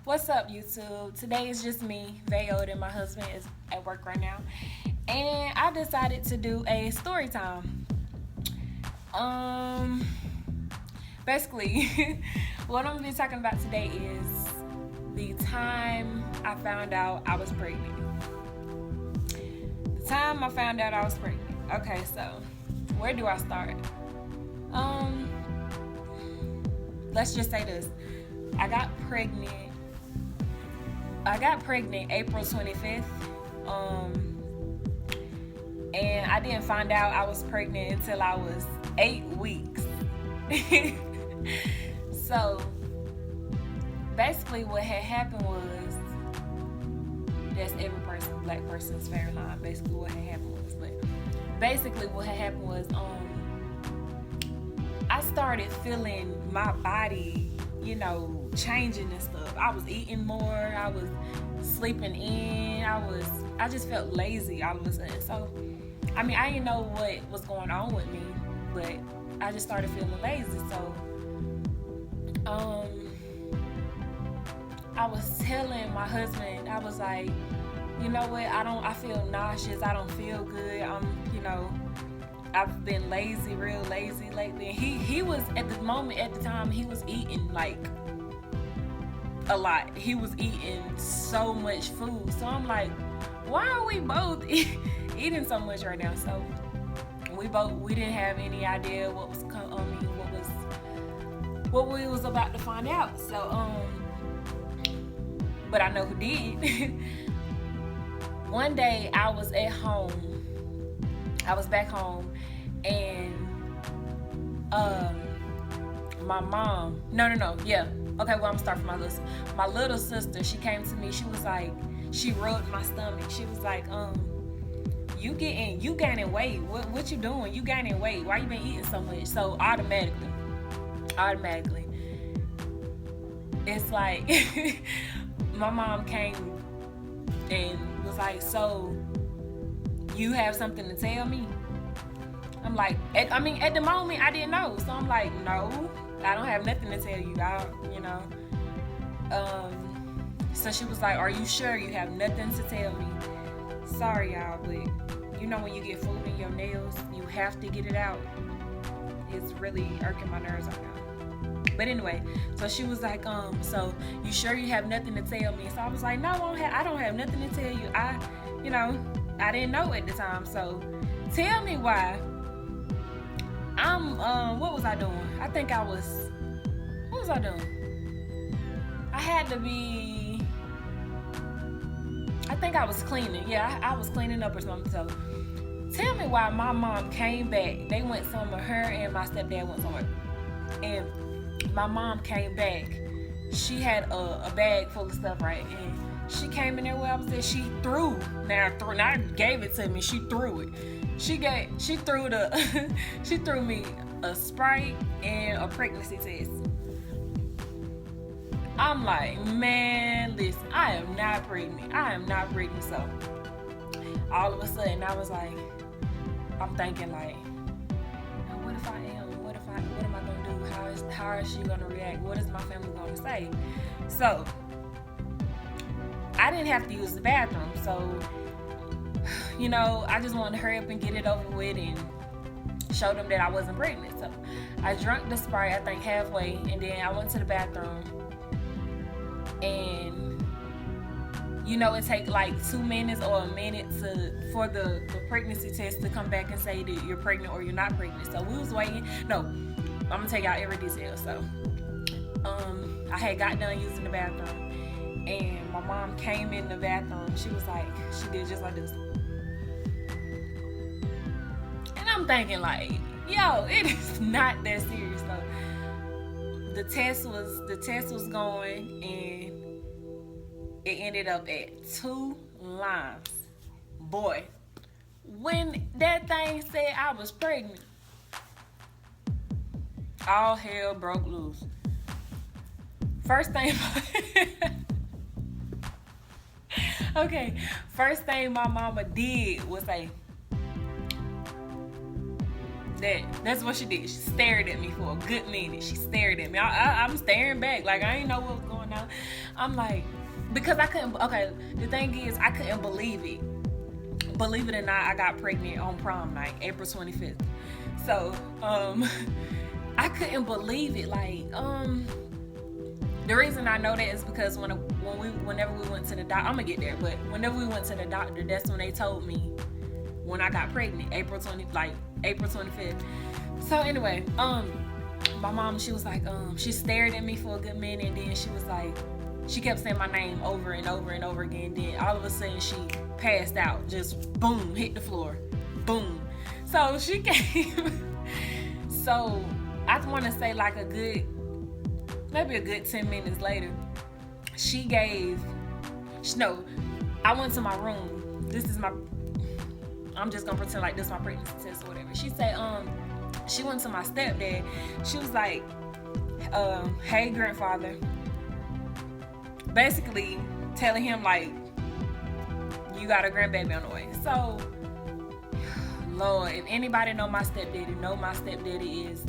What's up, YouTube? Today is just me, Vayod, and my husband is at work right now. And I decided to do a story time. Um, Basically, what I'm gonna be talking about today is the time I found out I was pregnant. The time I found out I was pregnant. Okay, so where do I start? Um, let's just say this. I got pregnant April 25th. And I didn't find out I was pregnant until I was 8 weeks. So basically what had happened was, that's every person, black person's favorite line, basically what had happened was, but basically what had happened was I started feeling my body, changing and stuff. I was eating more, I was sleeping in, I just felt lazy all of a sudden. So I didn't know what was going on with me, but I just started feeling lazy. So I was telling my husband, I was like, you know what, I feel nauseous, I don't feel good. I've been lazy, real lazy lately. And he was, at the time, he was eating like a lot. He was eating so much food. So I'm like, why are we both eating so much right now? So we didn't have any idea what we was about to find out. So but I know who did. One day I was at home. I was back home, and my mom, yeah. Okay, well, I'm starting from my little sister. She came to me. She was like, she rubbed my stomach. She was like, you gaining weight. What you doing? You gaining weight. Why you been eating so much? So automatically, it's like my mom came and was like, so you have something to tell me? I'm like, at the moment I didn't know. So I'm like, no, I don't have nothing to tell you. So she was like, are you sure you have nothing to tell me? Sorry, y'all, but when you get food in your nails, you have to get it out. It's really irking my nerves right now. But anyway, so she was like, so you sure you have nothing to tell me? So I was like, no, I don't have nothing to tell you. I didn't know at the time. So tell me why. What was I doing? What was I doing? I think I was cleaning. Yeah, I was cleaning up or something. So tell me why my mom came back. They went somewhere, her and my stepdad went somewhere. And my mom came back. She had a bag full of stuff, right? And she came in there where I was there. She threw, not gave it to me. She threw it. She threw me a Sprite and a pregnancy test. I'm like, man, listen, I am not pregnant. So all of a sudden I was like, I'm thinking like, now what if I am? What am I gonna do? How is she gonna react? What is my family gonna say? So I didn't have to use the bathroom. So I just wanted to hurry up and get it over with and show them that I wasn't pregnant. So I drank the Sprite, I think halfway, and then I went to the bathroom. And it takes like 2 minutes or a minute for the pregnancy test to come back and say that you're pregnant or you're not pregnant. So we was waiting. No, I'm gonna take out every detail. So I had got done using the bathroom, and my mom came in the bathroom. She was like, she did just like this. And I'm thinking like, yo, it is not that serious. So the test was going, and it ended up at 2 lines. Boy, when that thing said I was pregnant, all hell broke loose. First thing my mama did was say, That's what she did. She stared at me for a good minute. She stared at me. I'm staring back like I ain't know what was going on. I'm like, because I couldn't, okay, the thing is, I couldn't believe it. Believe it or not, I got pregnant on prom night, April 25th. So, I couldn't believe it. Like, the reason I know that is because whenever we went to the doctor, I'm gonna get there, but whenever we went to the doctor, that's when they told me when I got pregnant, April 25th. So anyway, my mom, she was like, she stared at me for a good minute, and then she was like, she kept saying my name over and over and over again. Then all of a sudden she passed out, just boom, hit the floor, boom. So she came. So I want to say like maybe a good 10 minutes later, I went to my room. I'm just gonna pretend like this is my pregnancy test or whatever. She said, she went to my stepdad. She was like, hey, grandfather. Basically telling him like, you got a grandbaby on the way. So, Lord, if anybody know my stepdaddy is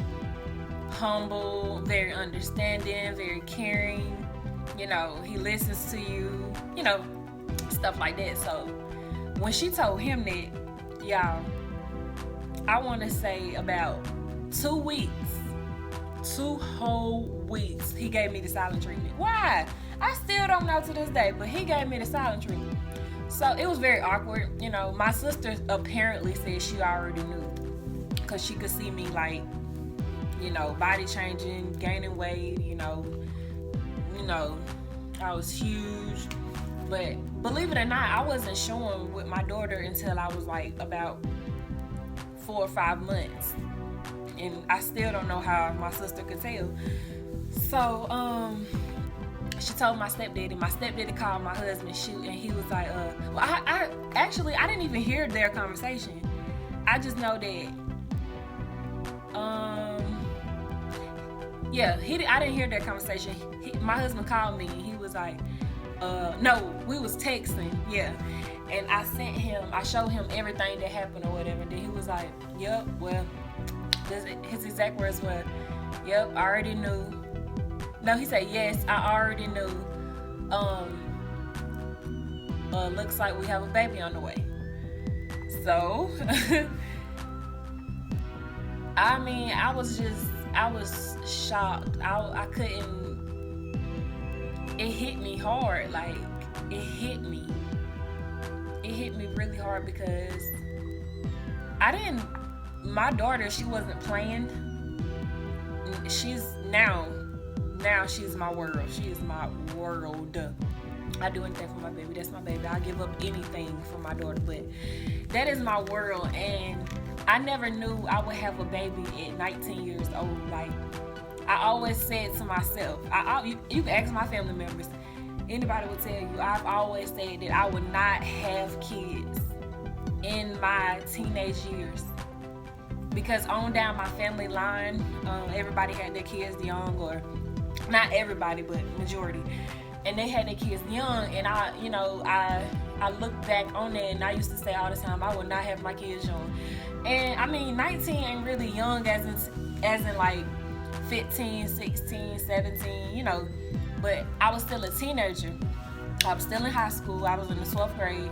humble, very understanding, very caring. You know, he listens to you, you know, stuff like that. So when she told him that, y'all, I want to say about 2 weeks, 2 whole weeks, he gave me the silent treatment. Why? I still don't know to this day, but he gave me the silent treatment. So it was very awkward. You know, my sister apparently said she already knew because she could see me like, you know, body changing, gaining weight, you know, I was huge. But believe it or not, I wasn't showing with my daughter until I was like about 4 or 5 months. And I still don't know how my sister could tell. So, she told my stepdaddy. My stepdaddy called my husband, and he was like, well, I didn't even hear their conversation. I just know that, I didn't hear that conversation. My husband called me, and he was like, no, we was texting, yeah. And I showed him everything that happened or whatever. Then he was like, yep, well, his exact words were, yep, I already knew. No, he said, yes, I already knew. Looks like we have a baby on the way. So, I mean, I was shocked. I couldn't, it hit me hard. Like, it hit me really hard because my daughter, she wasn't planned. Now she's my world. She is my world. I do anything for my baby. That's my baby. I give up anything for my daughter, but that is my world. And I never knew I would have a baby at 19 years old. Like, I always said to myself, you can ask my family members, anybody will tell you, I've always said that I would not have kids in my teenage years. Because on down my family line, everybody had their kids young, or not everybody, but majority. And they had their kids young, and I look back on that, and I used to say all the time, I would not have my kids young. And I mean, 19 ain't really young as in like 15, 16, 17, you know, but I was still a teenager. I was still in high school. I was in the 12th grade.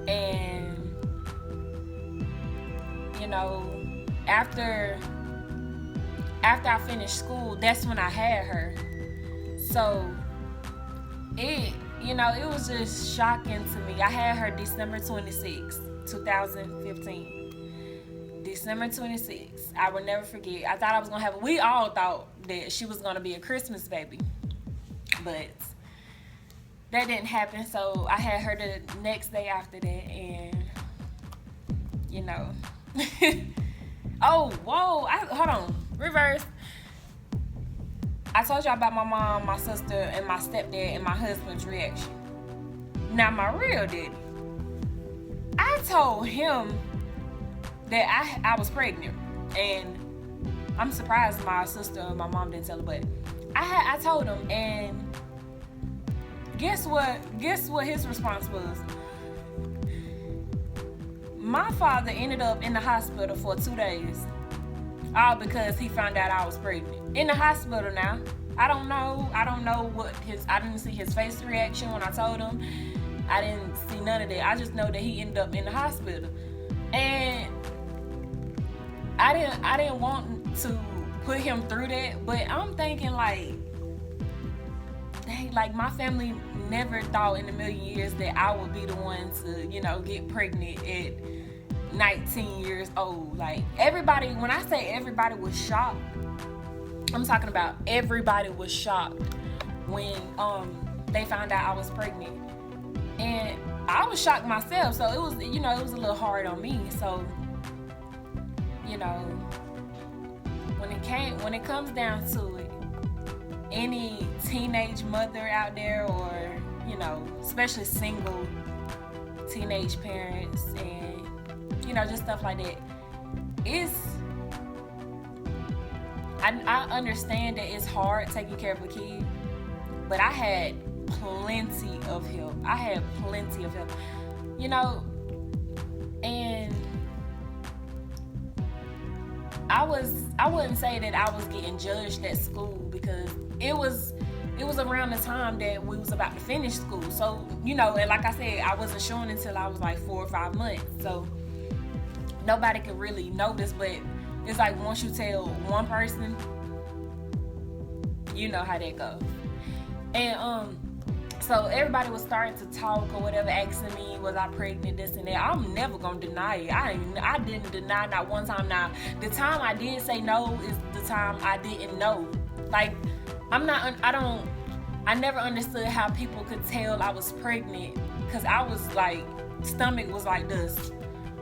And, you know, after I finished school, that's when I had her. So it was just shocking to me. I had her December 26, 2015. December 26. I will never forget. I thought I was gonna we all thought that she was gonna be a Christmas baby, but that didn't happen. So I had her the next day after that, and you know. Oh, whoa! Hold on. Reverse. I told y'all about my mom, my sister, and my stepdad, and my husband's reaction. Now, my real daddy, I told him that I was pregnant, and I'm surprised my sister and my mom didn't tell her, but I told him, and guess what his response was? My father ended up in the hospital for 2 days, all because he found out I was pregnant. In the hospital now. I don't know what I didn't see his face reaction when I told him. I didn't see none of that. I just know that he ended up in the hospital. And I didn't want to put him through that, but I'm thinking like, dang, like my family never thought in a million years that I would be the one to, get pregnant at 19 years old. Like everybody, when I say everybody was shocked, I'm talking about everybody was shocked when they found out I was pregnant. And I was shocked myself, so it was a little hard on me. So, when it comes down to it, any teenage mother out there, or especially single teenage parents, and just stuff like that, I understand that it's hard taking care of a kid, but I had plenty of help. And I wouldn't say that I was getting judged at school, because it was around the time that we was about to finish school. So, and like I said, I wasn't showing until I was like 4 or 5 months. So nobody could really notice, but it's like once you tell one person, you know how that goes. And so everybody was starting to talk or whatever, asking me, was I pregnant, this and that. I'm never gonna deny it. I didn't deny not one time. Now, the time I did say no is the time I didn't know. Like, I never understood how people could tell I was pregnant, because I was like, stomach was like this.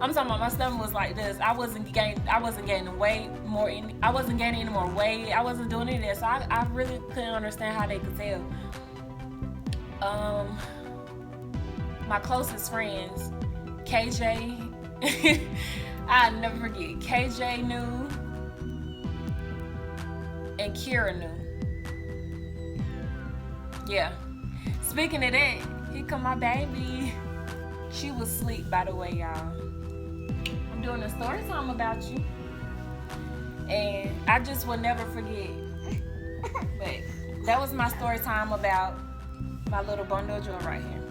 I'm talking about my stomach was like this. I wasn't gaining weight more. I wasn't gaining any more weight. I wasn't doing any of that. So I really couldn't understand how they could tell. My closest friends, KJ, I'll never forget. KJ knew, and Kira knew. Yeah. Speaking of that, here come my baby. She was asleep, by the way, y'all. I'm doing a story time about you, and I just will never forget. But that was my story time about my little bundle of joy right here.